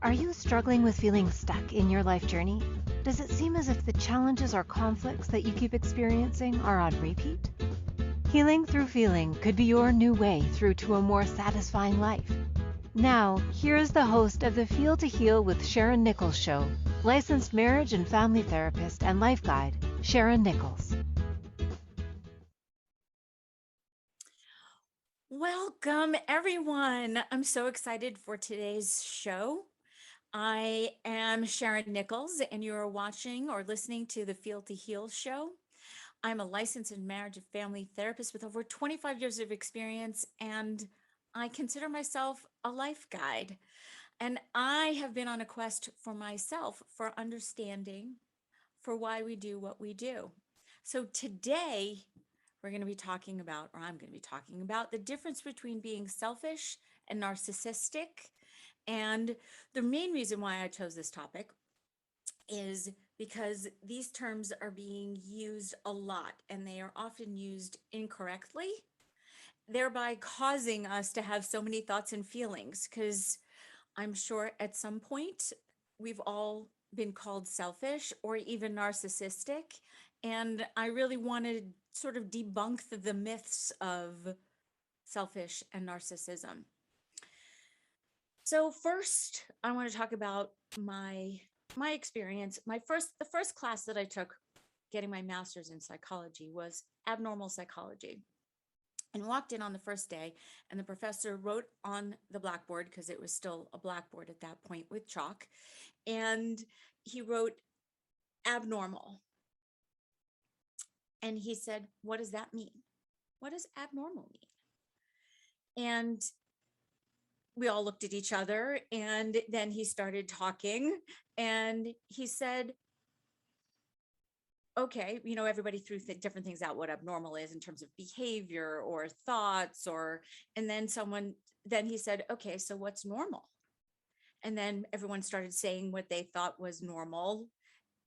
Are you struggling with feeling stuck in your life journey? Does it seem as if the challenges or conflicts that you keep experiencing are on repeat? Healing through feeling could be your new way through to a more satisfying life. Now, here is the host of the Feel to Heal with Sharyn Nichols show, licensed marriage and family therapist and life guide, Sharyn Nichols. Welcome, everyone. I'm so excited for today's show. I am Sharyn Nichols, and you are watching or listening to the Feel to Heal show. I'm a licensed marriage and family therapist with over 25 years of experience, and I consider myself a life guide. And I have been on a quest for myself for understanding for why we do what we do. So today, we're going to be talking about, or I'm going to be talking about, the difference between being selfish and narcissistic. And the main reason why I chose this topic is because these terms are being used a lot and they are often used incorrectly, thereby causing us to have so many thoughts and feelings. Because I'm sure at some point we've all been called selfish or even narcissistic. And I really want to sort of debunk the myths of selfish and narcissism. So first, I want to talk about my experience. The first class that I took getting my master's in psychology was abnormal psychology. And walked in on the first day, and the professor wrote on the blackboard, because it was still a blackboard at that point with chalk, and he wrote abnormal. And he said, "What does that mean? What does abnormal mean?" And we all looked at each other, and then he started talking, and he said, okay, everybody threw different things out, what abnormal is in terms of behavior or thoughts, and then he said, okay, so what's normal? And then everyone started saying what they thought was normal.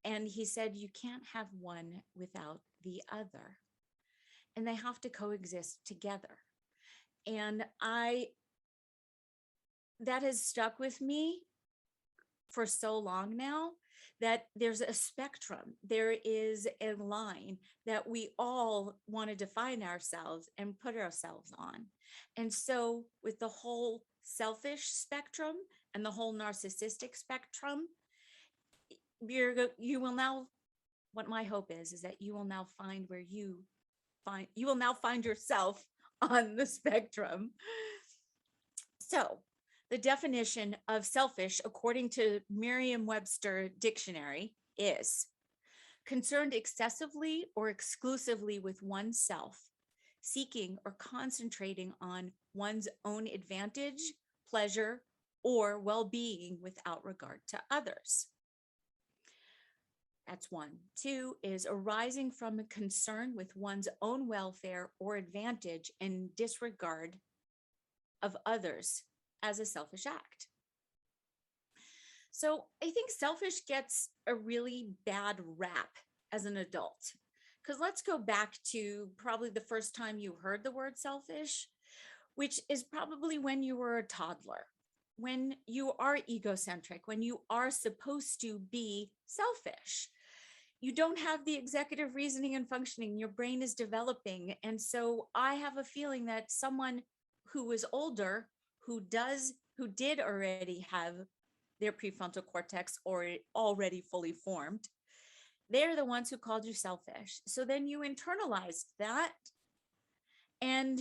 And he said, you can't have one without the other, and they have to coexist together. And that has stuck with me for so long now, that there's a spectrum, there is a line that we all want to define ourselves and put ourselves on. And so with the whole selfish spectrum and the whole narcissistic spectrum, you will now, what my hope is that you will now find where you will now find yourself on the spectrum. So the definition of selfish, according to Merriam-Webster dictionary, is concerned excessively or exclusively with oneself, seeking or concentrating on one's own advantage, pleasure, or well-being without regard to others. That's one. Two is arising from a concern with one's own welfare or advantage in disregard of others as a selfish act. So I think selfish gets a really bad rap as an adult, because let's go back to probably the first time you heard the word selfish, which is probably when you were a toddler, when you are egocentric, when you are supposed to be selfish. You don't have the executive reasoning and functioning, your brain is developing. And so I have a feeling that someone who was older, who did already have their prefrontal cortex or already fully formed, they're the ones who called you selfish. So then you internalized that and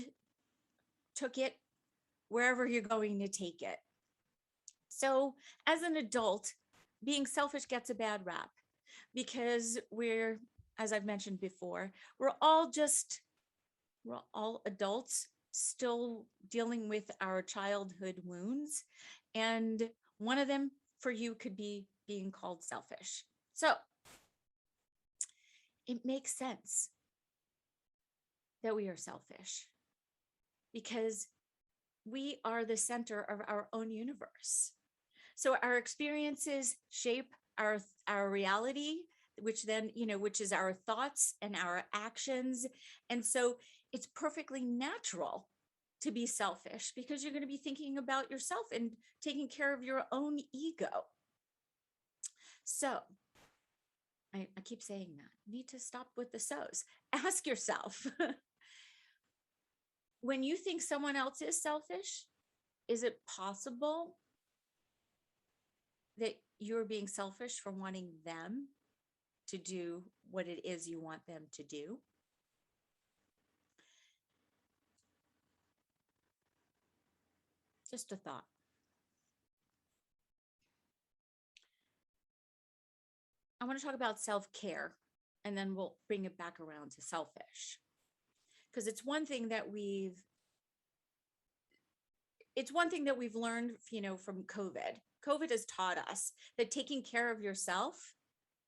took it wherever you're going to take it. So as an adult, being selfish gets a bad rap because we're, as I've mentioned before, we're all adults still dealing with our childhood wounds. And one of them for you could be being called selfish. So it makes sense that we are selfish because we are the center of our own universe. So our experiences shape our reality, which then, which is our thoughts and our actions. And so it's perfectly natural to be selfish, because you're going to be thinking about yourself and taking care of your own ego. So I keep saying that. You need to stop with the so's. Ask yourself, when you think someone else is selfish, is it possible that you're being selfish for wanting them to do what it is you want them to do? Just a thought. I want to talk about self-care, and then we'll bring it back around to selfish. Because it's one thing that we've learned, from COVID. COVID has taught us that taking care of yourself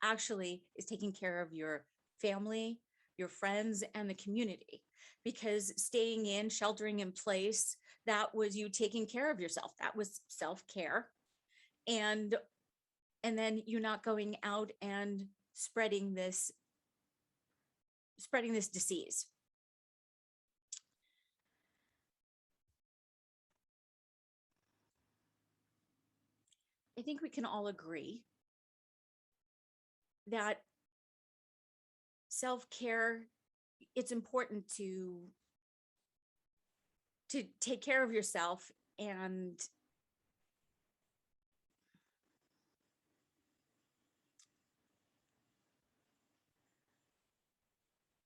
actually is taking care of your family, your friends, and the community. Because staying in, sheltering in place, that was you taking care of yourself. That was self-care. And then you're not going out and spreading this disease. I think we can all agree that self-care, it's important to take care of yourself, and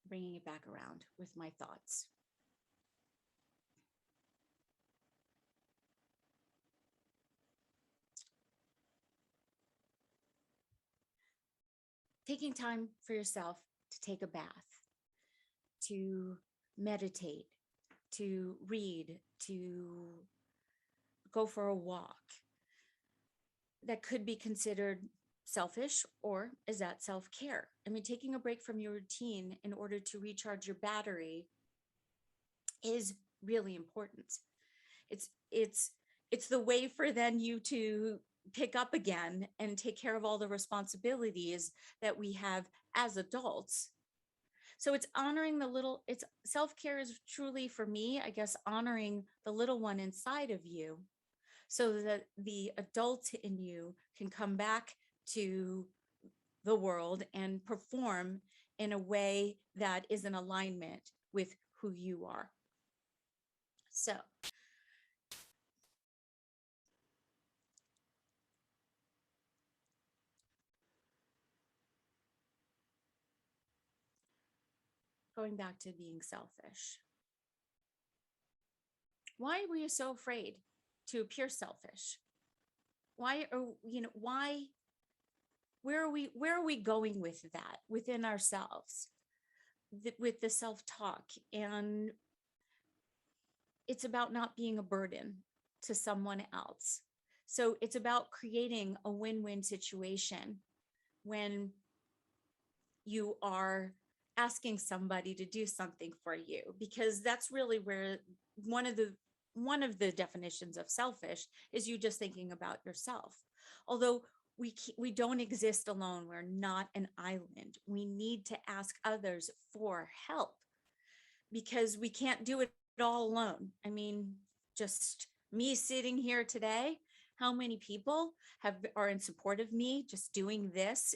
bringing it back around with my thoughts. Taking time for yourself to take a bath, to meditate, to read, to go for a walk, that could be considered selfish, or is that self-care? I mean, taking a break from your routine in order to recharge your battery is really important. It's the way for then you to pick up again and take care of all the responsibilities that we have as adults. So it's honoring it's self-care is truly, for me, I guess, honoring the little one inside of you, so that the adult in you can come back to the world and perform in a way that is in alignment with who you are. So going back to being selfish. Why were you so afraid to appear selfish? Why where are we going with that within ourselves, with the self-talk? And it's about not being a burden to someone else. So it's about creating a win-win situation when you are asking somebody to do something for you, because that's really where one of the definitions of selfish is you just thinking about yourself. Although we don't exist alone. We're not an island. We need to ask others for help, because we can't do it all alone. I mean, just me sitting here today, how many people are in support of me just doing this,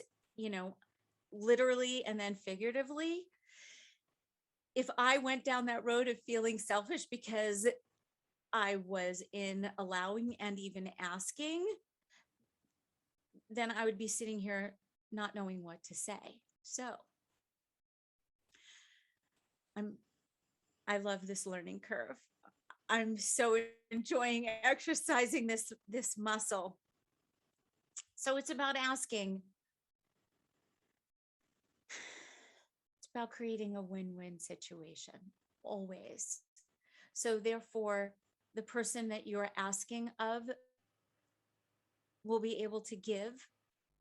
literally and then figuratively? If I went down that road of feeling selfish because I was in allowing and even asking, then I would be sitting here not knowing what to say. So I love this learning curve. I'm so enjoying exercising this muscle. So it's about asking. It's about creating a win-win situation, always. So therefore, the person that you're asking of will be able to give,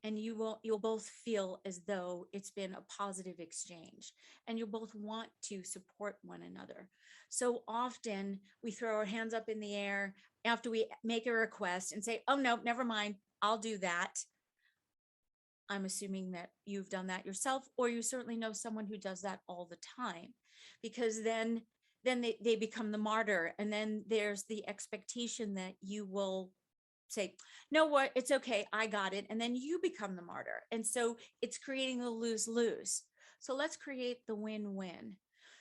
and you'll both feel as though it's been a positive exchange, and you both want to support one another. So often we throw our hands up in the air after we make a request and say, oh no, never mind, I'll do that. I'm assuming that you've done that yourself, or you certainly know someone who does that all the time, because then then they become the martyr. And then there's the expectation that you will say, no, what, it's okay, I got it. And then you become the martyr. And so it's creating a lose-lose. So let's create the win-win.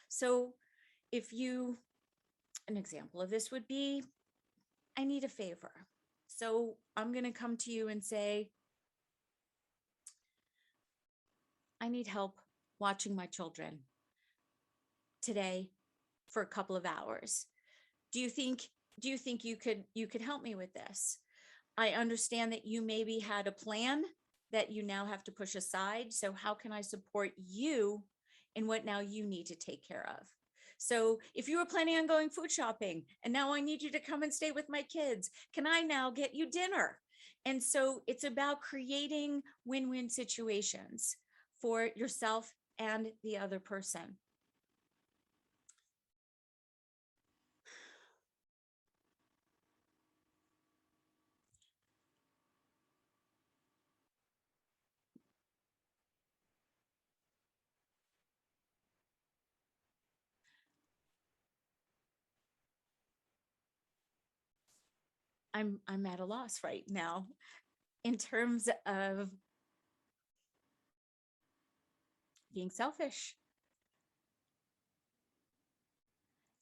So an example of this would be, I need a favor. So I'm going to come to you and say, I need help watching my children today for a couple of hours. Do you think you could help me with this? I understand that you maybe had a plan that you now have to push aside. So how can I support you in what now you need to take care of? So if you were planning on going food shopping and now I need you to come and stay with my kids, can I now get you dinner? And so it's about creating win-win situations for yourself and the other person. I'm at a loss right now in terms of being selfish.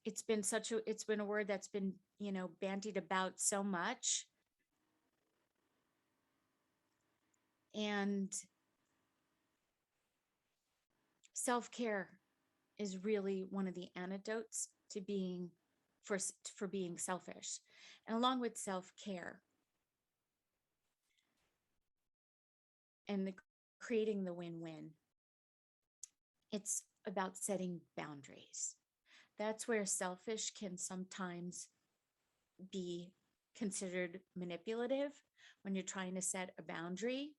It's been a word that's been, bandied about so much. And self-care is really one of the antidotes to being for being selfish. And along with self-care and creating the win-win, it's about setting boundaries. That's where selfish can sometimes be considered manipulative when you're trying to set a boundary.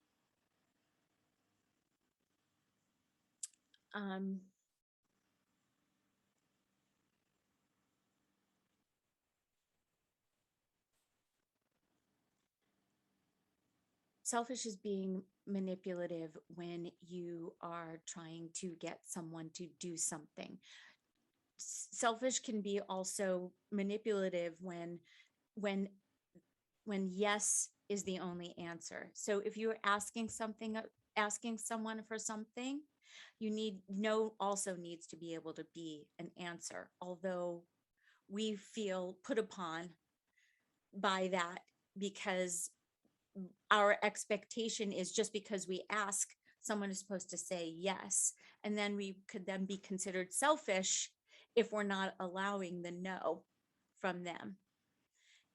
Selfish is being manipulative when you are trying to get someone to do something. Selfish can be also manipulative when yes is the only answer. So if you're asking someone for something, also needs to be able to be an answer. Although we feel put upon by that because our expectation is just because we ask, someone is supposed to say yes. And then we could then be considered selfish if we're not allowing the no from them.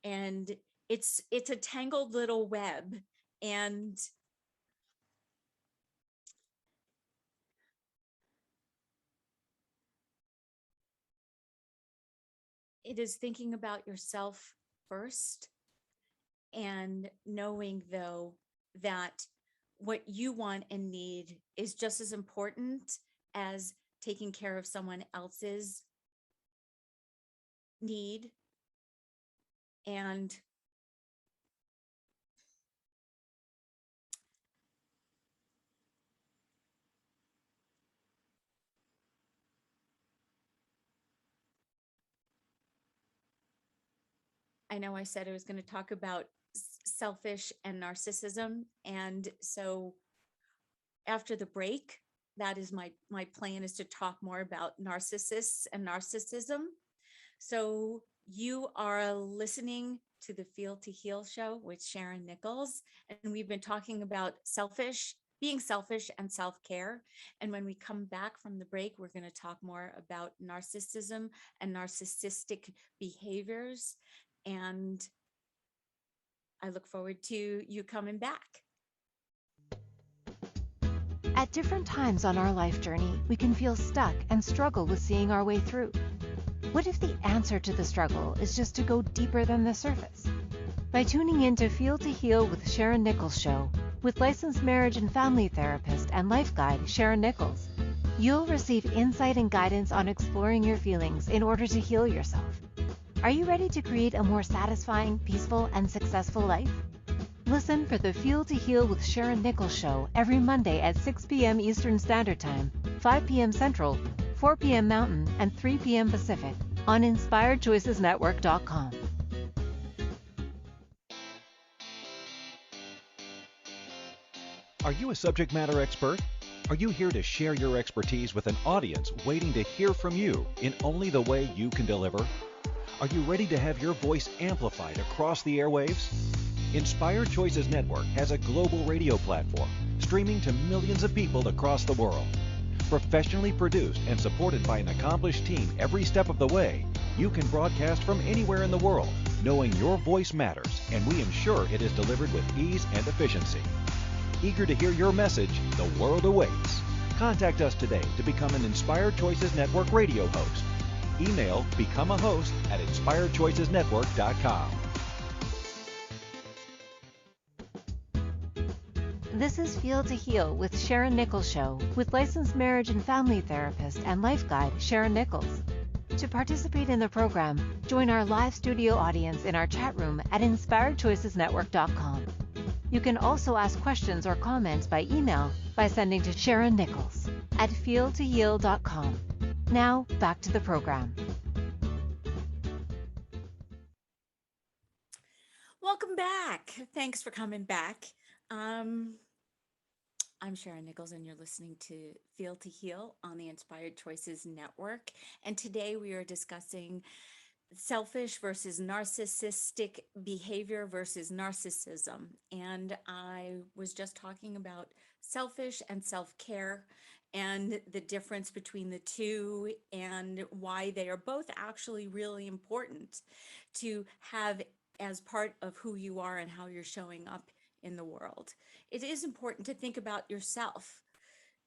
And it's a tangled little web. And it is thinking about yourself first and knowing, though, that what you want and need is just as important as taking care of someone else's need. And I know I said I was going to talk about selfish and narcissism. And so after the break, that is my plan, is to talk more about narcissists and narcissism. So you are listening to the Feel to Heal show with Sharyn Nichols, and we've been talking about being selfish and self-care. And when we come back from the break, we're going to talk more about narcissism and narcissistic behaviors. And I look forward to you coming back. At different times on our life journey, we can feel stuck and struggle with seeing our way through. What if the answer to the struggle is just to go deeper than the surface? By tuning in to Feel to Heal with Sharyn Nichols show, with licensed marriage and family therapist and life guide Sharyn Nichols, you'll receive insight and guidance on exploring your feelings in order to heal yourself. Are you ready to create a more satisfying, peaceful, and successful life? Listen for the Feel to Heal with Sharyn Nichols show every Monday at 6 p.m. Eastern Standard Time, 5 p.m. Central, 4 p.m. Mountain, and 3 p.m. Pacific on inspiredchoicesnetwork.com. Are you a subject matter expert? Are you here to share your expertise with an audience waiting to hear from you in only the way you can deliver? Are you ready to have your voice amplified across the airwaves? Inspired Choices Network has a global radio platform streaming to millions of people across the world. Professionally produced and supported by an accomplished team every step of the way, you can broadcast from anywhere in the world, knowing your voice matters, and we ensure it is delivered with ease and efficiency. Eager to hear your message, the world awaits. Contact us today to become an Inspired Choices Network radio host. Email become a host at inspiredchoicesnetwork.com. This is Feel to Heal with Sharyn Nichols Show with licensed marriage and family therapist and life guide Sharyn Nichols. To participate in the program, join our live studio audience in our chat room at inspiredchoicesnetwork.com. You can also ask questions or comments by email by sending to Sharyn Nichols at feeltoheal.com. Now, back to the program. Welcome back. Thanks for coming back. I'm Sharyn Nichols, and you're listening to Feel to Heal on the Inspired Choices Network. And today we are discussing selfish versus narcissistic behavior versus narcissism. And I was just talking about selfish and self-care and the difference between the two and why they are both actually really important to have as part of who you are and how you're showing up in the world. It is important to think about yourself,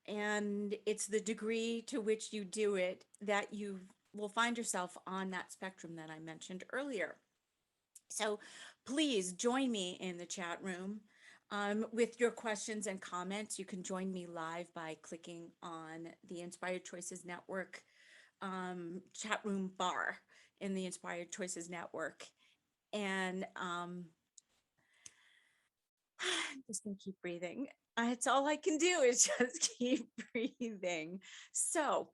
and it's the degree to which you do it that you will find yourself on that spectrum that I mentioned earlier. So please join me in the chat room with your questions and comments. You can join me live by clicking on the Inspired Choices Network chat room bar in the Inspired Choices Network. And I'm just gonna keep breathing. It's all I can do is just keep breathing. So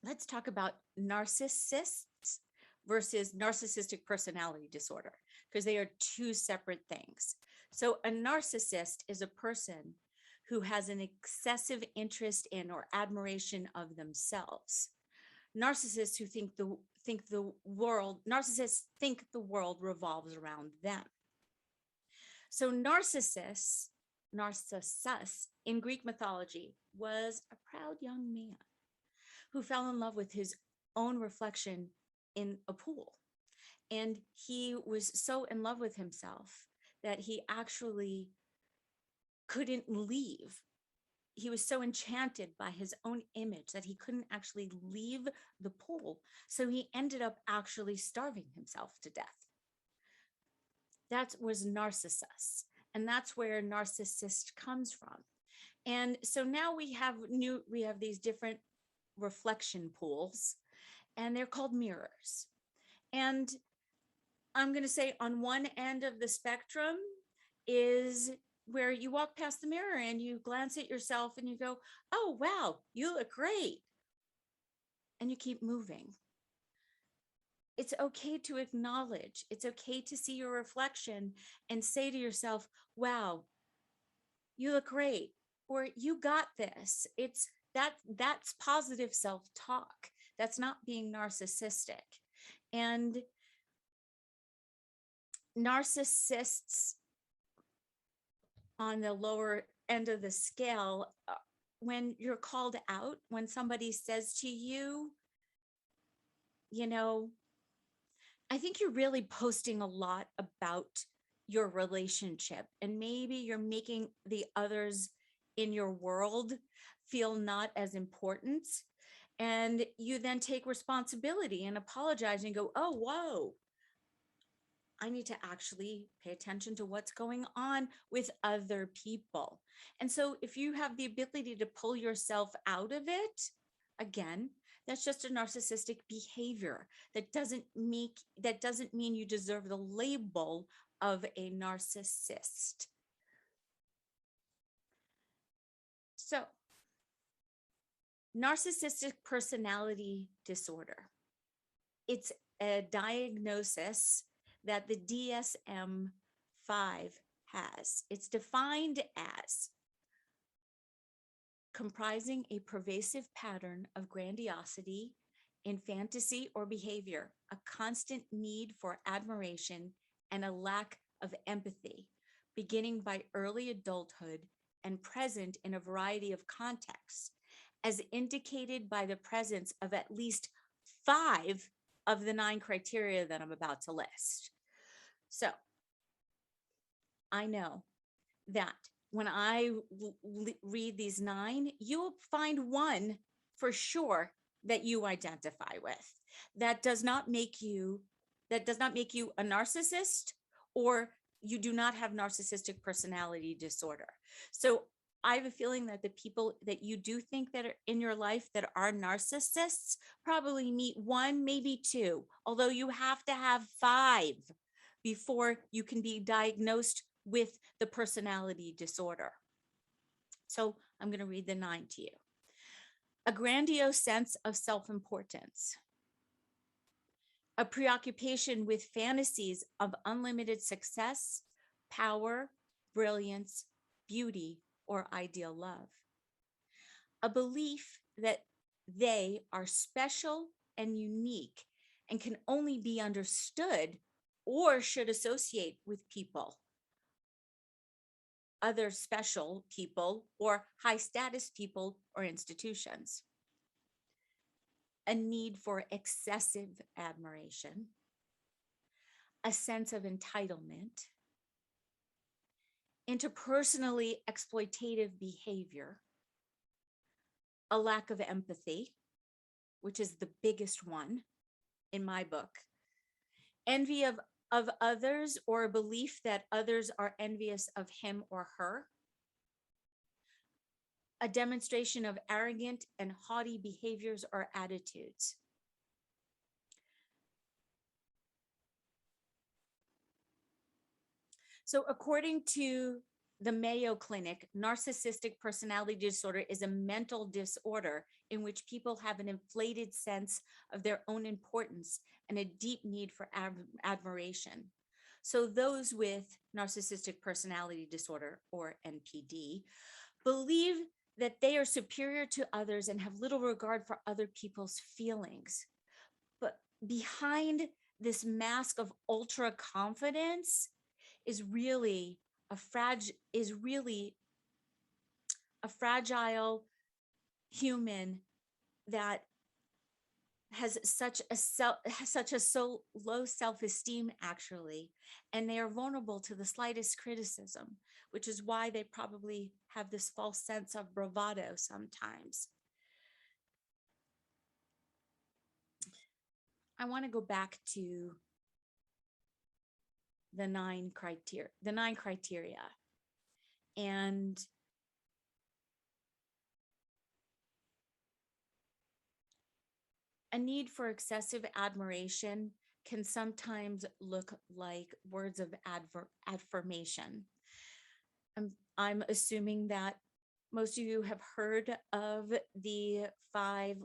let's talk about narcissists versus narcissistic personality disorder, because they are two separate things. So a narcissist is a person who has an excessive interest in or admiration of themselves. Narcissists who narcissists think the world revolves around them. So Narcissus in Greek mythology was a proud young man who fell in love with his own reflection in a pool. And he was so in love with himself that he actually couldn't leave. He was so enchanted by his own image that he couldn't actually leave the pool. So he ended up actually starving himself to death. That was Narcissus, and that's where Narcissist comes from. And so now we have these different reflection pools, and they're called mirrors. And I'm going to say on one end of the spectrum is where you walk past the mirror and you glance at yourself and you go, oh, wow, you look great. And you keep moving. It's okay to acknowledge, it's okay to see your reflection and say to yourself, wow, you look great, or you got this. That's positive self-talk. That's not being narcissistic. And narcissists on the lower end of the scale, when you're called out, when somebody says to you, I think you're really posting a lot about your relationship, and maybe you're making the others in your world feel not as important. And you then take responsibility and apologize and go, oh, whoa, I need to actually pay attention to what's going on with other people. And so if you have the ability to pull yourself out of it, again, that's just a narcissistic behavior. That doesn't mean you deserve the label of a narcissist. So, narcissistic personality disorder. it's a diagnosis that the DSM-5 has. It's defined as comprising a pervasive pattern of grandiosity in fantasy or behavior, a constant need for admiration, and a lack of empathy, beginning by early adulthood and present in a variety of contexts, as indicated by the presence of at least 5 of the 9 criteria that I'm about to list. So I know that when I read these 9, you'll find one for sure that you identify with. That does not make you a narcissist, or you do not have narcissistic personality disorder. So I have a feeling that the people that you do think that are in your life that are narcissists probably meet 1, maybe 2, although you have to have 5 before you can be diagnosed with the personality disorder. So I'm going to read the 9 to you. A grandiose sense of self-importance, a preoccupation with fantasies of unlimited success, power, brilliance, beauty, or ideal love, a belief that they are special and unique and can only be understood or should associate with people, other special people or high status people or institutions, a need for excessive admiration, a sense of entitlement, interpersonally exploitative behavior, a lack of empathy, which is the biggest one in my book, envy of others, or a belief that others are envious of him or her, a demonstration of arrogant and haughty behaviors or attitudes, so according to the Mayo Clinic, narcissistic personality disorder is a mental disorder in which people have an inflated sense of their own importance and a deep need for admiration. So those with narcissistic personality disorder, or NPD, believe that they are superior to others and have little regard for other people's feelings. But behind this mask of ultra confidence is really a fragile human that has such a so low self-esteem, actually, and they are vulnerable to the slightest criticism, which is why they probably have this false sense of bravado sometimes. I want to go back to the 9 criteria. And a need for excessive admiration can sometimes look like words of affirmation. I'm assuming that most of you have heard of the five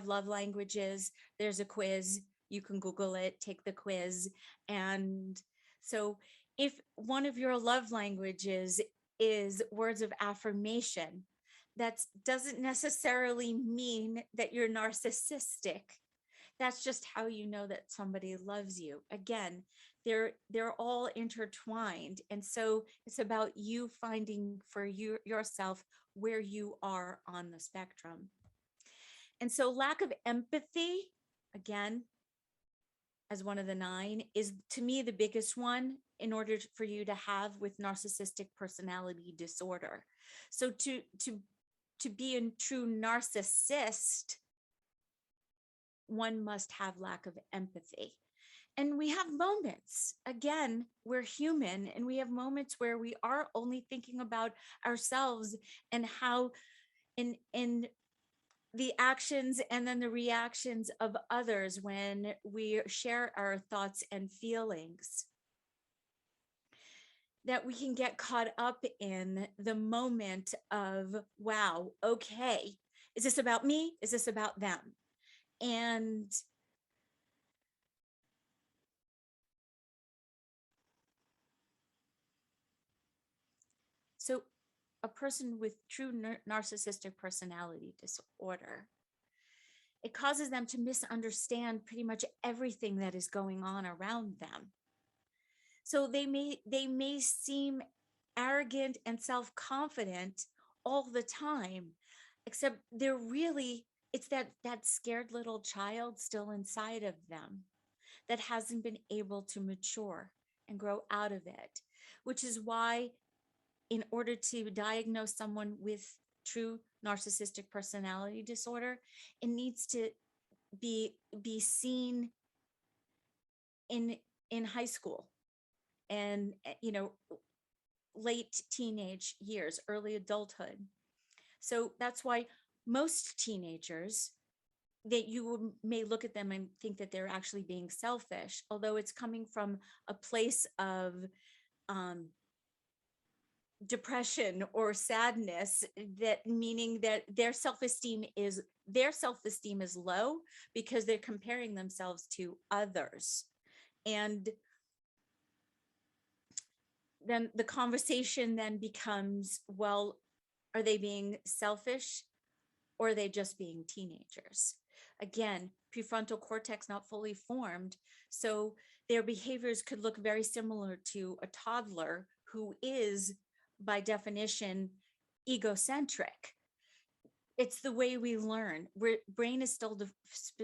love languages. There's a quiz. You can Google it, take the quiz. And so if one of your love languages is words of affirmation, that doesn't necessarily mean that you're narcissistic. That's just how you know that somebody loves you. Again, they're all intertwined. And so it's about you finding for yourself where you are on the spectrum. And so lack of empathy, again, as one of the 9, is to me the biggest one in order for you to have with narcissistic personality disorder. So to be a true narcissist, one must have lack of empathy. And we have moments, again, we're human, and we have moments where we are only thinking about ourselves and how in the actions and then the reactions of others when we share our thoughts and feelings, that we can get caught up in the moment of, wow, okay, is this about me? Is this about them? And So a person with true narcissistic personality disorder, it causes them to misunderstand pretty much everything that is going on around them. So they may seem arrogant and self-confident all the time, except they're really, it's that scared little child still inside of them that hasn't been able to mature and grow out of it, which is why in order to diagnose someone with true narcissistic personality disorder, it needs to be seen in high school and late teenage years, early adulthood. So that's why most teenagers, that you may look at them and think that they're actually being selfish, although it's coming from a place of depression or sadness, that meaning that their self-esteem is low because they're comparing themselves to others. And then the conversation then becomes, well, are they being selfish or are they just being teenagers? Again, prefrontal cortex not fully formed, so their behaviors could look very similar to a toddler who is, by definition, egocentric. It's the way we learn. Brain is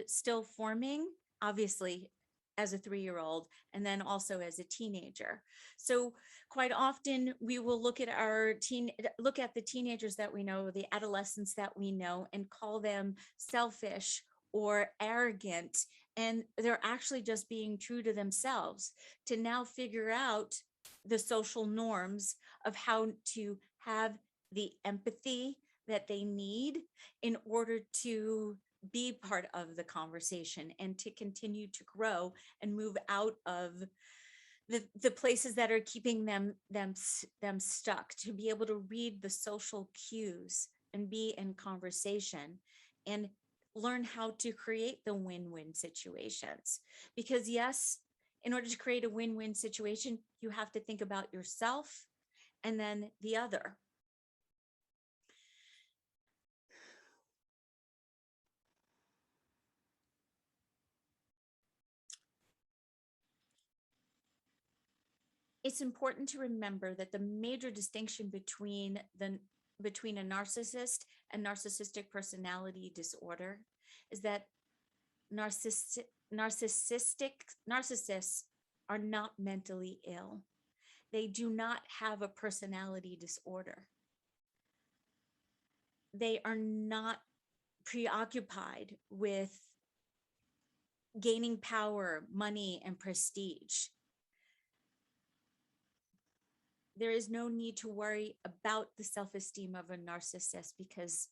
still forming, obviously, as a 3-year-old, and then also as a teenager. So quite often we will look at the teenagers that we know, the adolescents that we know, and call them selfish or arrogant, and they're actually just being true to themselves, to now figure out the social norms of how to have the empathy that they need in order to be part of the conversation and to continue to grow and move out of the places that are keeping them stuck, to be able to read the social cues and be in conversation and learn how to create the win-win situations. Because yes, in order to create a win-win situation, you have to think about yourself and then the other. It's important to remember that the major distinction between a narcissist and narcissistic personality disorder is that narcissists are not mentally ill. They do not have a personality disorder. They are not preoccupied with gaining power, money, and prestige. There is no need to worry about the self-esteem of a narcissist because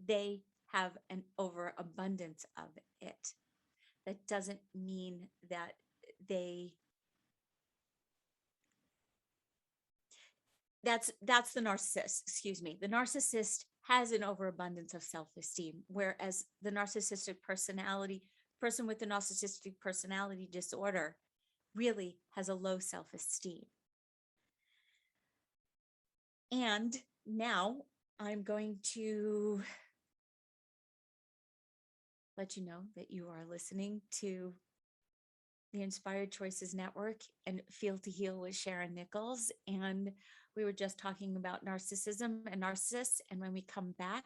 they have an overabundance of it. That doesn't mean that that's the narcissist, excuse me. The narcissist has an overabundance of self-esteem, whereas the narcissistic person with the narcissistic personality disorder really has a low self-esteem. And now I'm going to let you know that you are listening to the Inspired Choices Network and Feel to Heal with Sharyn Nichols. And we were just talking about narcissism and narcissists. And when we come back,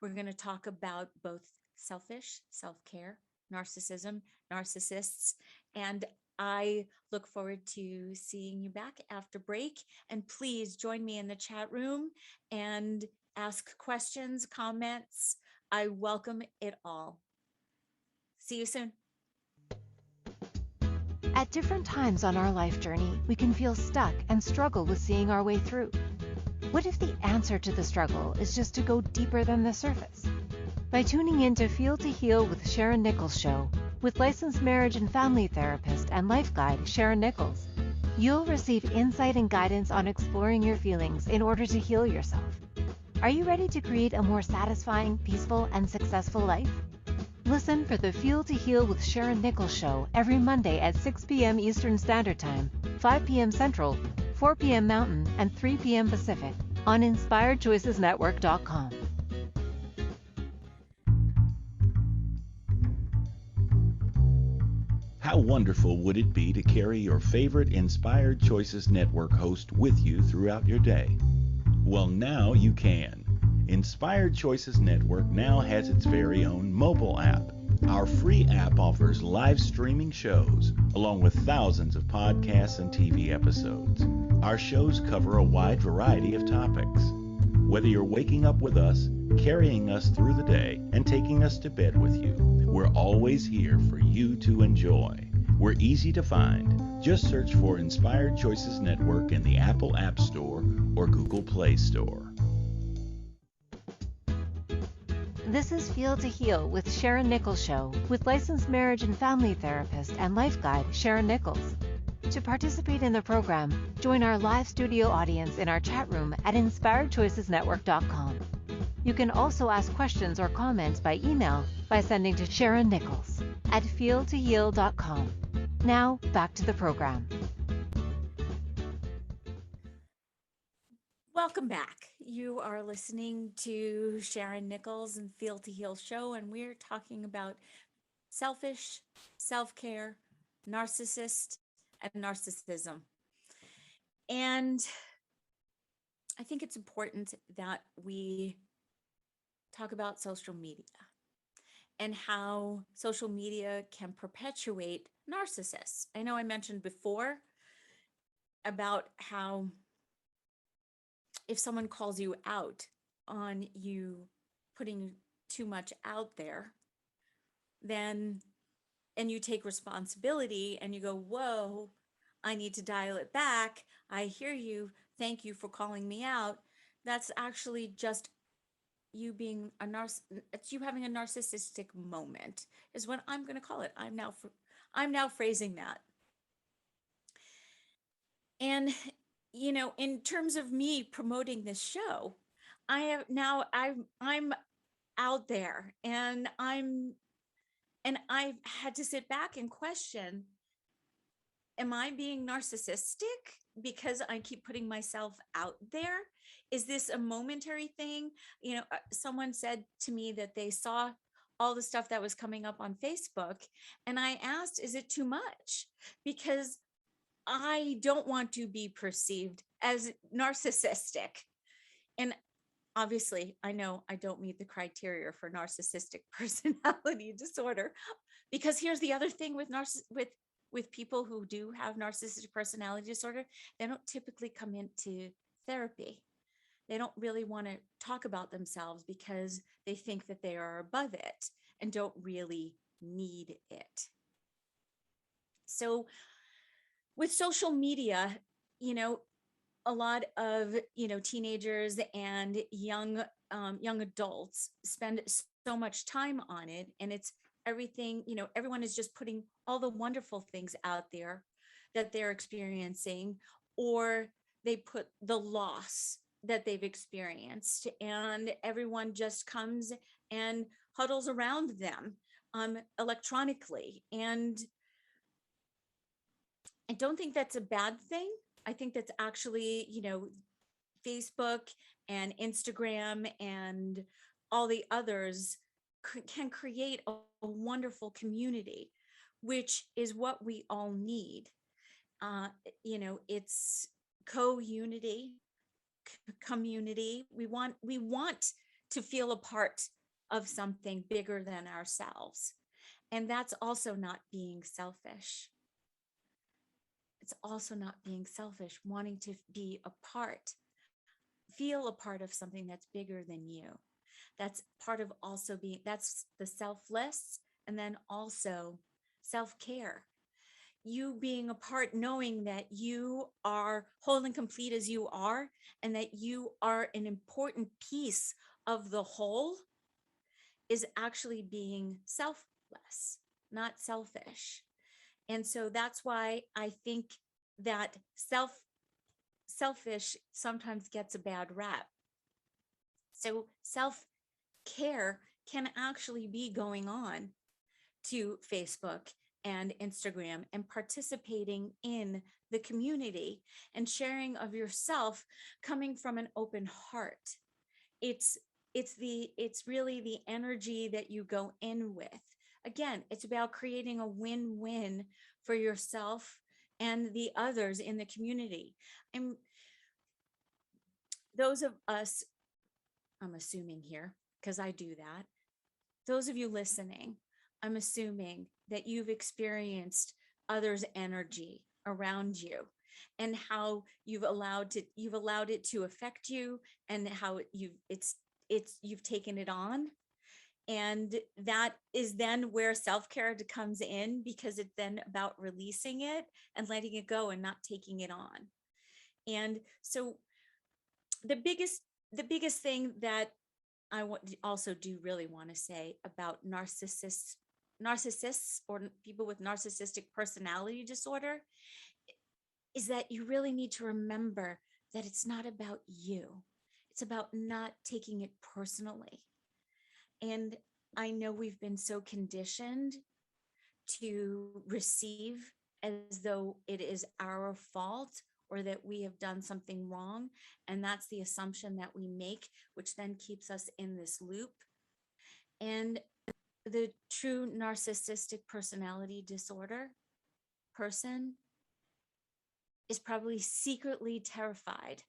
we're going to talk about both selfish, self-care, narcissism, narcissists, and I look forward to seeing you back after break. And please join me in the chat room and ask questions, comments. I welcome it all. See you soon. At different times on our life journey, we can feel stuck and struggle with seeing our way through. What if the answer to the struggle is just to go deeper than the surface? By tuning in to Feel to Heal with Sharyn Nichols show, with licensed marriage and family therapist and life guide Sharyn Nichols, you'll receive insight and guidance on exploring your feelings in order to heal yourself. Are you ready to create a more satisfying, peaceful, and successful life? Listen for the Feel to Heal with Sharyn Nichols show every Monday at 6 p.m. Eastern Standard Time, 5 p.m. Central, 4 p.m. Mountain, and 3 p.m. Pacific on inspiredchoicesnetwork.com. How wonderful would it be to carry your favorite Inspired Choices Network host with you throughout your day? Well, now you can. Inspired Choices Network now has its very own mobile app. Our free app offers live streaming shows, along with thousands of podcasts and TV episodes. Our shows cover a wide variety of topics. Whether you're waking up with us, carrying us through the day, and taking us to bed with you, we're always here for you to enjoy. We're easy to find. Just search for Inspired Choices Network in the Apple App Store or Google Play Store. This is Feel to Heal with Sharyn Nichols Show with licensed marriage and family therapist and life guide Sharyn Nichols. To participate in the program, join our live studio audience in our chat room at inspiredchoicesnetwork.com. You can also ask questions or comments by email by sending to Sharyn Nichols at feeltoheal.com. Now, back to the program. Welcome back. You are listening to Sharyn Nichols and Feel to Heal show, and we're talking about selfish, self-care, narcissist, and narcissism. And I think it's important that we talk about social media and how social media can perpetuate narcissists. I know I mentioned before about how if someone calls you out on you putting too much out there, then, and you take responsibility and you go, whoa, I need to dial it back. I hear you. Thank you for calling me out. That's actually just you being it's you having a narcissistic moment is what I'm going to call it. I'm now phrasing that. And in terms of me promoting this show, I'm out there and I've had to sit back and question, am I being narcissistic because I keep putting myself out there? Is this a momentary thing? Someone said to me that they saw all the stuff that was coming up on Facebook, and I asked, is it too much? Because I don't want to be perceived as narcissistic. And obviously, I know I don't meet the criteria for narcissistic personality disorder, because here's the other thing with people who do have narcissistic personality disorder, they don't typically come into therapy. They don't really want to talk about themselves because they think that they are above it and don't really need it. So with social media, a lot of teenagers and young adults spend so much time on it, and it's everything. Everyone is just putting all the wonderful things out there that they're experiencing, or they put the loss that they've experienced, and everyone just comes and huddles around them electronically. And I don't think that's a bad thing. I think that's actually, Facebook and Instagram and all the others can create a wonderful community, which is what we all need. It's co-unity, community. We want to feel a part of something bigger than ourselves. And that's also not being selfish. It's also not being selfish, wanting to be a part, feel a part of something that's bigger than you. That's part of also being, that's the selfless, and then also self-care. You being a part, knowing that you are whole and complete as you are, and that you are an important piece of the whole, is actually being selfless, not selfish. And so that's why I think that selfish sometimes gets a bad rap. So self-care can actually be going on to Facebook and Instagram and participating in the community and sharing of yourself coming from an open heart. It's really the energy that you go in with. Again, it's about creating a win-win for yourself and the others in the community. And those of us, I'm assuming here, because I do that, those of you listening, I'm assuming that you've experienced others' energy around you and how you've allowed it to affect you, and how you've taken it on. And that is then where self-care comes in, because it's then about releasing it and letting it go and not taking it on. And so the biggest thing that I also do really want to say about narcissists or people with narcissistic personality disorder is that you really need to remember that it's not about you. It's about not taking it personally. And I know we've been so conditioned to receive as though it is our fault or that we have done something wrong. And that's the assumption that we make, which then keeps us in this loop. And the true narcissistic personality disorder person is probably secretly terrified,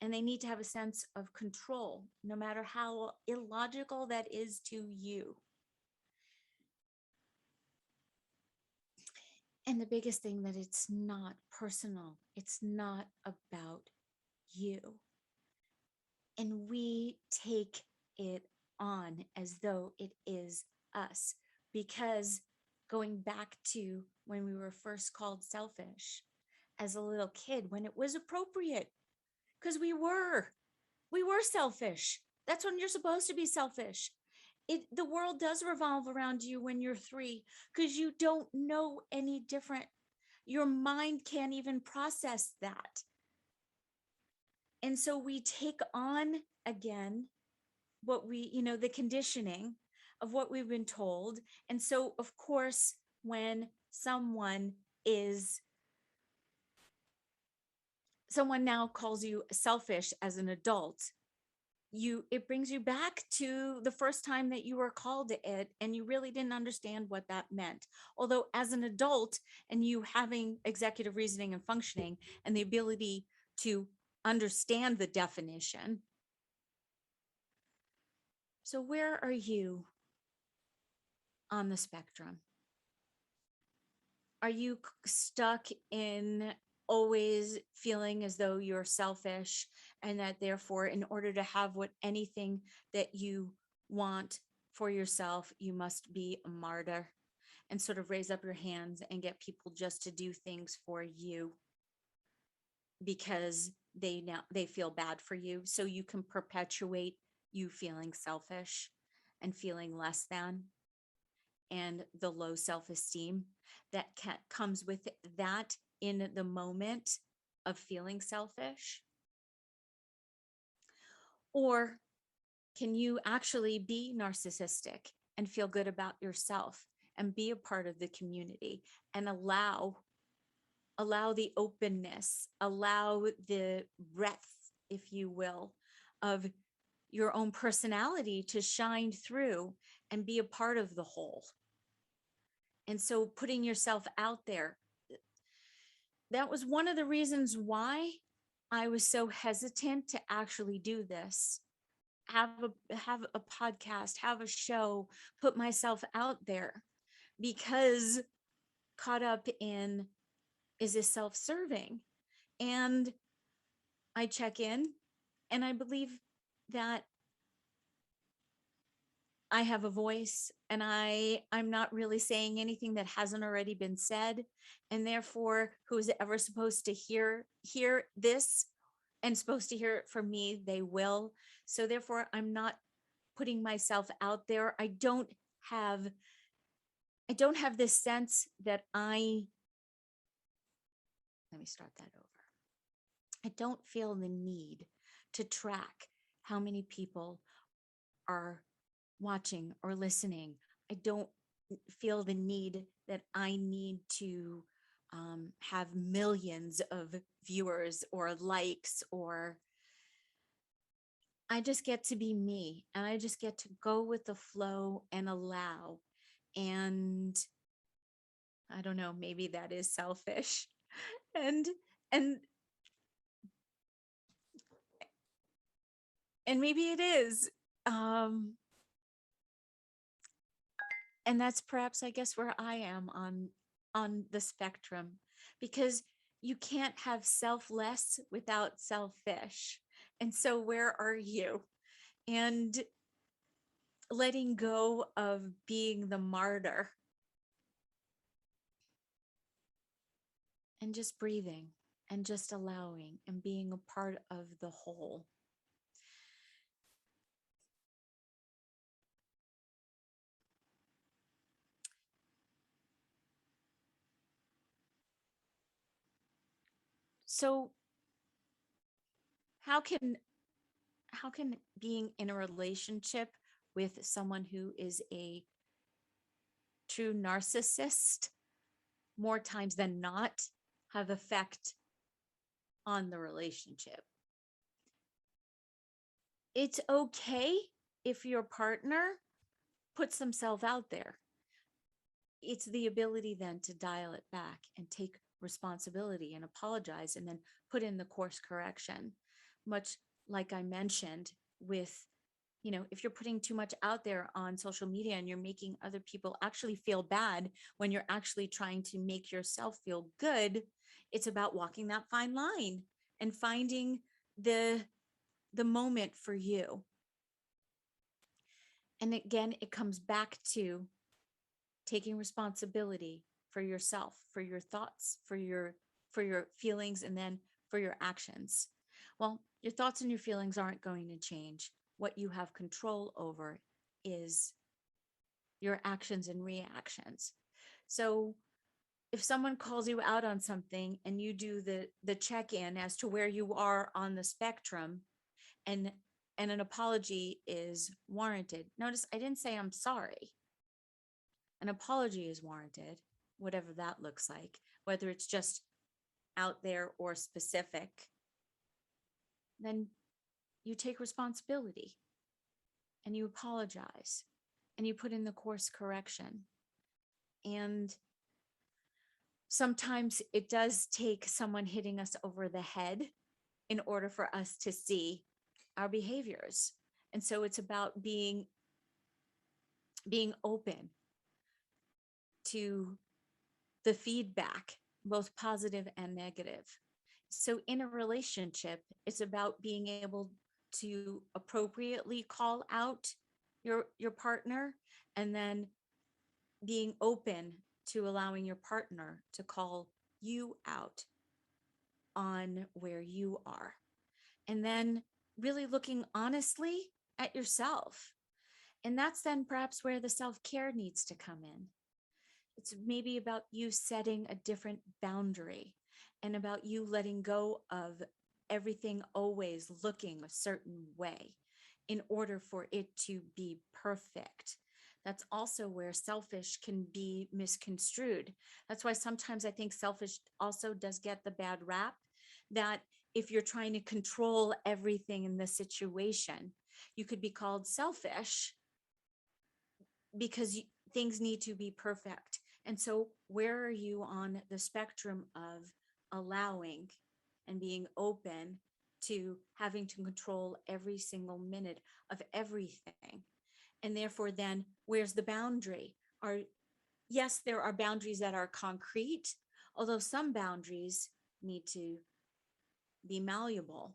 and they need to have a sense of control, no matter how illogical that is to you. And the biggest thing, that it's not personal. It's not about you. And we take it on as though it is us, because going back to when we were first called selfish as a little kid, when it was appropriate, because we were selfish. That's when you're supposed to be selfish. The world does revolve around you when you're 3, because you don't know any different. Your mind can't even process that. And so we take on again what the conditioning of what we've been told. And so, of course, when someone now calls you selfish as an adult, it brings you back to the first time that you were called it, and you really didn't understand what that meant. Although as an adult, and you having executive reasoning and functioning and the ability to understand the definition. So where are you on the spectrum? Are you stuck in always feeling as though you're selfish, and that therefore, in order to have anything that you want for yourself, you must be a martyr and sort of raise up your hands and get people just to do things for you because they feel bad for you, so you can perpetuate you feeling selfish and feeling less than, and the low self-esteem that comes with that in the moment of feeling selfish? Or can you actually be narcissistic and feel good about yourself and be a part of the community and allow the openness, allow the breadth, if you will, of your own personality to shine through and be a part of the whole? And so putting yourself out there, that was one of the reasons why I was so hesitant to actually do this. Have a podcast, have a show, put myself out there, because caught up in, is this self-serving? And I check in, and I believe that I have a voice, and I'm not really saying anything that hasn't already been said. And therefore, who's ever supposed to hear this and supposed to hear it from me, they will. So therefore, I'm not putting myself out there. I don't have this sense that let me start that over. I don't feel the need to track how many people are watching or listening. I don't feel the need that I need to have millions of viewers or likes, or I just get to be me and I just get to go with the flow and allow. And I don't know, maybe that is selfish. And and and maybe it is. And that's perhaps, I guess, where I am on the spectrum, because you can't have selfless without selfish. And so where are you? And letting go of being the martyr and just breathing and just allowing and being a part of the whole. So how can being in a relationship with someone who is a true narcissist more times than not have effect on the relationship? It's okay if your partner puts themselves out there. It's the ability then to dial it back and take responsibility and apologize and then put in the course correction. Much like I mentioned with, if you're putting too much out there on social media and you're making other people actually feel bad when you're actually trying to make yourself feel good, it's about walking that fine line and finding the moment for you. And again, it comes back to taking responsibility for yourself, for your thoughts, for your feelings, and then for your actions. Well, your thoughts and your feelings aren't going to change. What you have control over is your actions and reactions. So if someone calls you out on something and you do the check-in as to where you are on the spectrum, and an apology is warranted. Notice I didn't say I'm sorry. An apology is warranted, whatever that looks like, whether it's just out there or specific. Then you take responsibility and you apologize and you put in the course correction. And sometimes it does take someone hitting us over the head in order for us to see our behaviors. And so it's about being open to the feedback, both positive and negative. So in a relationship, it's about being able to appropriately call out your partner, and then being open to allowing your partner to call you out on where you are. And then really looking honestly at yourself. And that's then perhaps where the self-care needs to come in. It's maybe about you setting a different boundary and about you letting go of everything always looking a certain way in order for it to be perfect. That's also where selfish can be misconstrued. That's why sometimes I think selfish also does get the bad rap, that if you're trying to control everything in the situation, you could be called selfish because things need to be perfect. And so where are you on the spectrum of allowing and being open to having to control every single minute of everything? And therefore then where's the boundary? Yes, there are boundaries that are concrete, although some boundaries need to be malleable.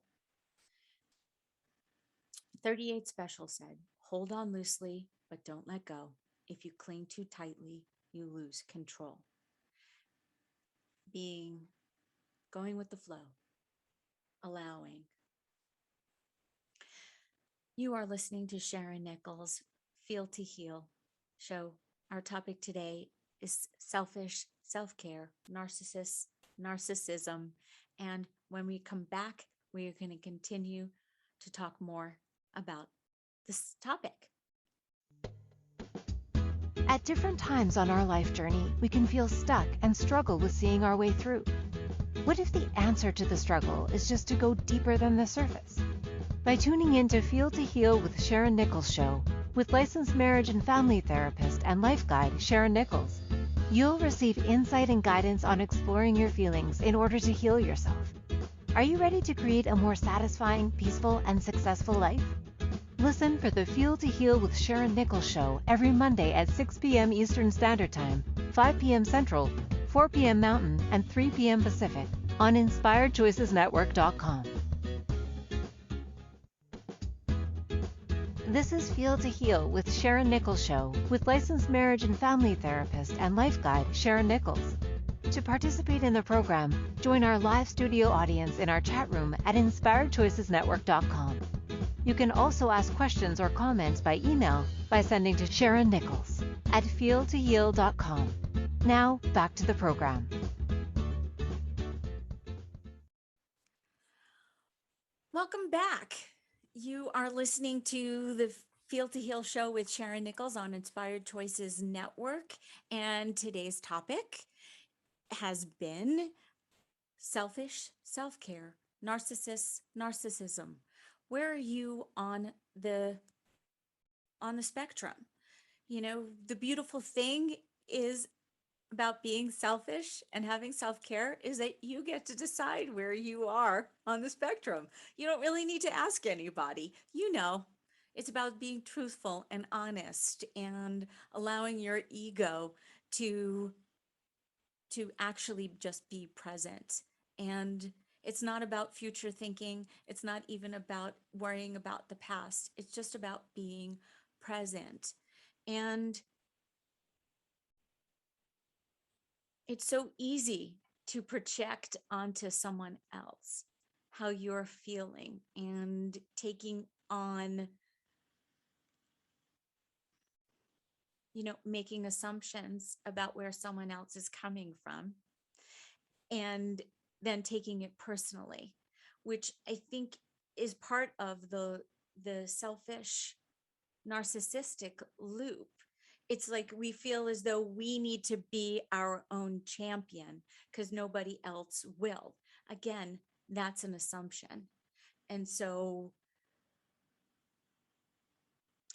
38 Special said, hold on loosely, but don't let go. If you cling too tightly, you lose control. Going with the flow, allowing. You are listening to Sharyn Nichols' Feel to Heal show. Our topic today is selfish, self-care, narcissists, narcissism. And when we come back, we are going to continue to talk more about this topic. At different times on our life journey, we can feel stuck and struggle with seeing our way through. What if the answer to the struggle is just to go deeper than the surface? By tuning in to Feel to Heal with Sharyn Nichols show, with licensed marriage and family therapist and life guide Sharyn Nichols, you'll receive insight and guidance on exploring your feelings in order to heal yourself. Are you ready to create a more satisfying, peaceful, and successful life? Listen for the Feel to Heal with Sharyn Nichols show every Monday at 6 p.m. Eastern Standard Time, 5 p.m. Central, 4 p.m. Mountain, and 3 p.m. Pacific on InspiredChoicesNetwork.com. This is Feel to Heal with Sharyn Nichols show, with licensed marriage and family therapist and life guide Sharyn Nichols. To participate in the program, join our live studio audience in our chat room at InspiredChoicesNetwork.com. You can also ask questions or comments by email by sending to Sharyn Nichols at feeltoheal.com. Now, back to the program. Welcome back. You are listening to the Feel to Heal show with Sharyn Nichols on Inspired Choices Network. And today's topic has been selfish self-care, narcissists, narcissism. Where are you on the spectrum? You know, the beautiful thing is about being selfish and having self-care is that you get to decide where you are on the spectrum. You don't really need to ask anybody. You know, it's about being truthful and honest and allowing your ego to actually just be present. And it's not about future thinking. It's not even about worrying about the past. It's just about being present. And it's so easy to project onto someone else how you're feeling and taking on, you know, making assumptions about where someone else is coming from and then taking it personally, which I think is part of the selfish narcissistic loop. It's like we feel as though we need to be our own champion because nobody else will. Again, that's an assumption. And so,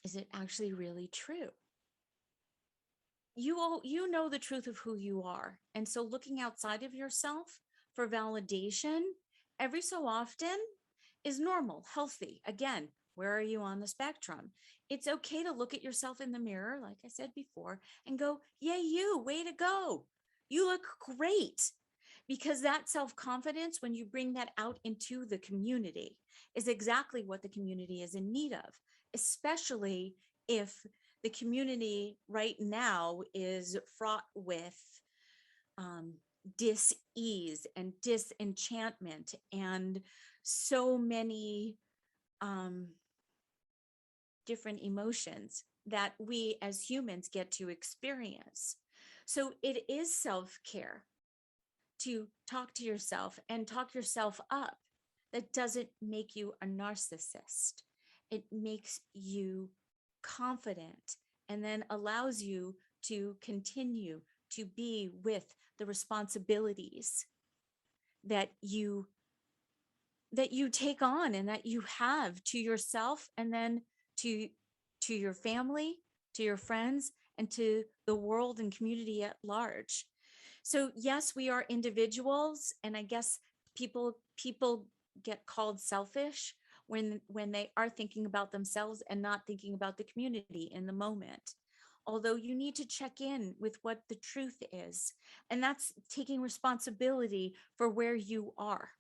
is it actually really true? You know the truth of who you are. And so looking outside of yourself for validation every so often is normal, healthy. Again, where are you on the spectrum? It's okay to look at yourself in the mirror, like I said before, and go, yay, you, way to go. You look great. Because that self-confidence, when you bring that out into the community, is exactly what the community is in need of, especially if the community right now is fraught with dis-ease and disenchantment and so many different emotions that we as humans get to experience. So it is self-care to talk to yourself and talk yourself up. That doesn't make you a narcissist. It makes you confident and then allows you to continue to be with the responsibilities that you take on and that you have to yourself and then to your family, to your friends, and to the world and community at large. So yes, we are individuals, and I guess people get called selfish when they are thinking about themselves and not thinking about the community in the moment. Although you need to check in with what the truth is, and that's taking responsibility for where you are,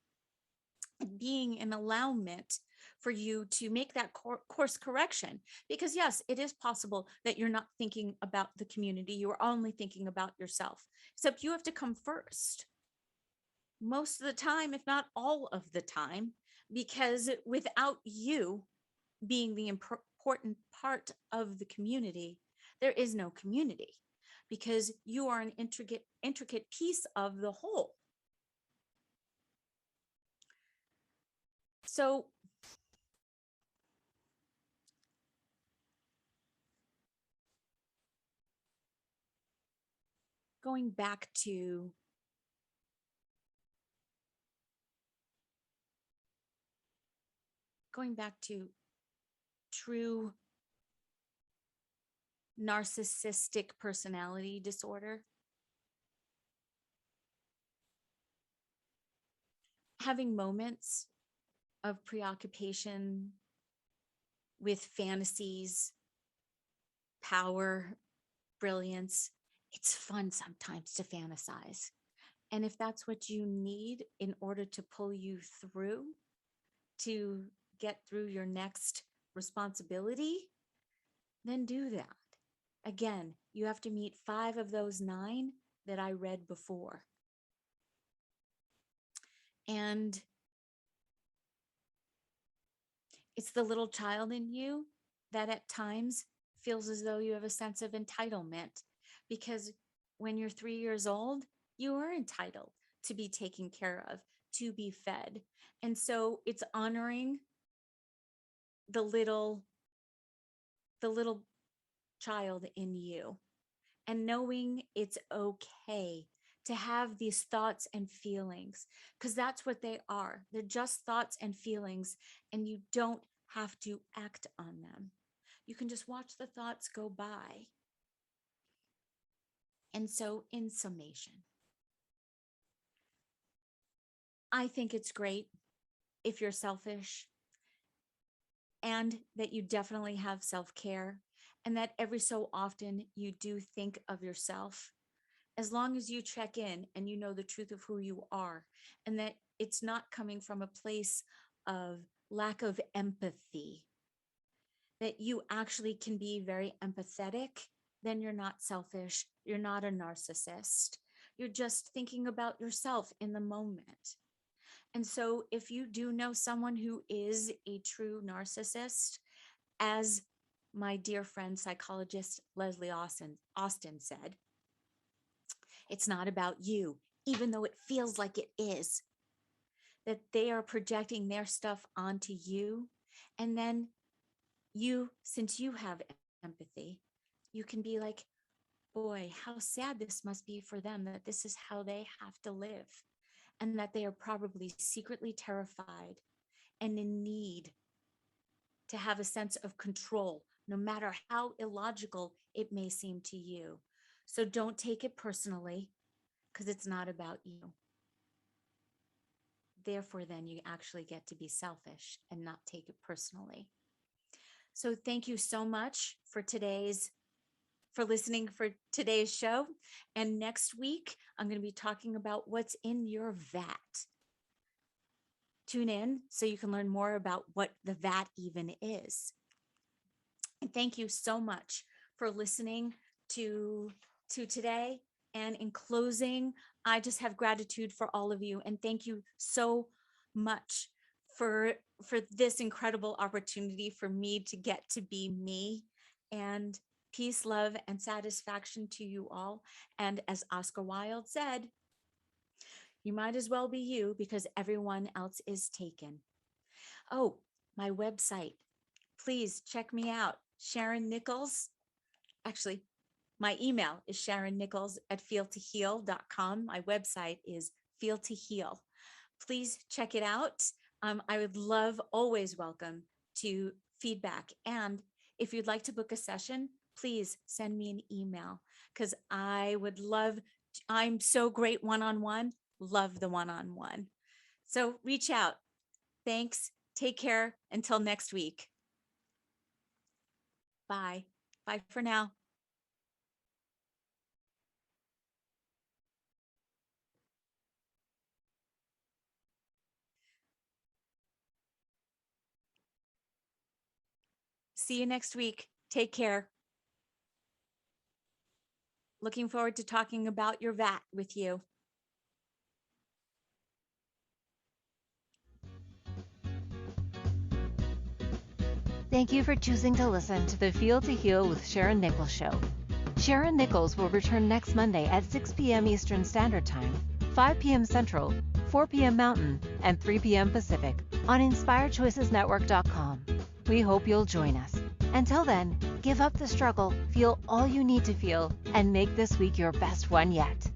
being an allowment for you to make that course correction. Because yes, it is possible that you're not thinking about the community, you're only thinking about yourself, except you have to come first most of the time, if not all of the time, because without you being the important part of the community, there is no community, because you are an intricate piece of the whole. So going back to true narcissistic personality disorder, having moments of preoccupation with fantasies, power, brilliance. It's fun sometimes to fantasize. And if that's what you need in order to pull you through to get through your next responsibility, then do that. Again, you have to meet 5 of those 9 that I read before. And it's the little child in you that at times feels as though you have a sense of entitlement, because when you're 3 years old, you are entitled to be taken care of, to be fed. And so it's honoring the little child in you and knowing it's okay to have these thoughts and feelings, because that's what they are. They're just thoughts and feelings, and you don't have to act on them. You can just watch the thoughts go by. And so, in summation, I think it's great if you're selfish, and that you definitely have self-care, and that every so often you do think of yourself. As long as you check in and you know the truth of who you are, and that it's not coming from a place of lack of empathy, that you actually can be very empathetic, then you're not selfish. You're not a narcissist. You're just thinking about yourself in the moment. And so if you do know someone who is a true narcissist, as my dear friend, psychologist Leslie Austin said, it's not about you, even though it feels like it is, that they are projecting their stuff onto you. And then you, since you have empathy, you can be like, boy, how sad this must be for them, that this is how they have to live, and that they are probably secretly terrified and in need to have a sense of control, no matter how illogical it may seem to you. So don't take it personally, because it's not about you. Therefore, then you actually get to be selfish and not take it personally. So thank you so much for listening for today's show. And next week, I'm going to be talking about what's in your vat. Tune in so you can learn more about what the vat even is. And thank you so much for listening to today. And in closing, I just have gratitude for all of you. And thank you so much for this incredible opportunity for me to get to be me. And peace, love, and satisfaction to you all. And as Oscar Wilde said, you might as well be you, because everyone else is taken. Oh, my website. Please check me out. Sharyn Nichols. Actually, my email is SharynNichols@feeltoheal.com. My website is Feel to Heal. Please check it out. I would love, always welcome to feedback. And if you'd like to book a session, please send me an email, because I would love, I'm so great one-on-one, love the one-on-one. So reach out. Thanks. Take care. Until next week. Bye. Bye for now. See you next week. Take care. Looking forward to talking about your vat with you. Thank you for choosing to listen to the Feel to Heal with Sharyn Nichols show. Sharyn Nichols will return next Monday at 6 p.m. Eastern Standard Time, 5 p.m. Central, 4 p.m. Mountain, and 3 p.m. Pacific on InspiredChoicesNetwork.com. We hope you'll join us. Until then, give up the struggle, feel all you need to feel, and make this week your best one yet.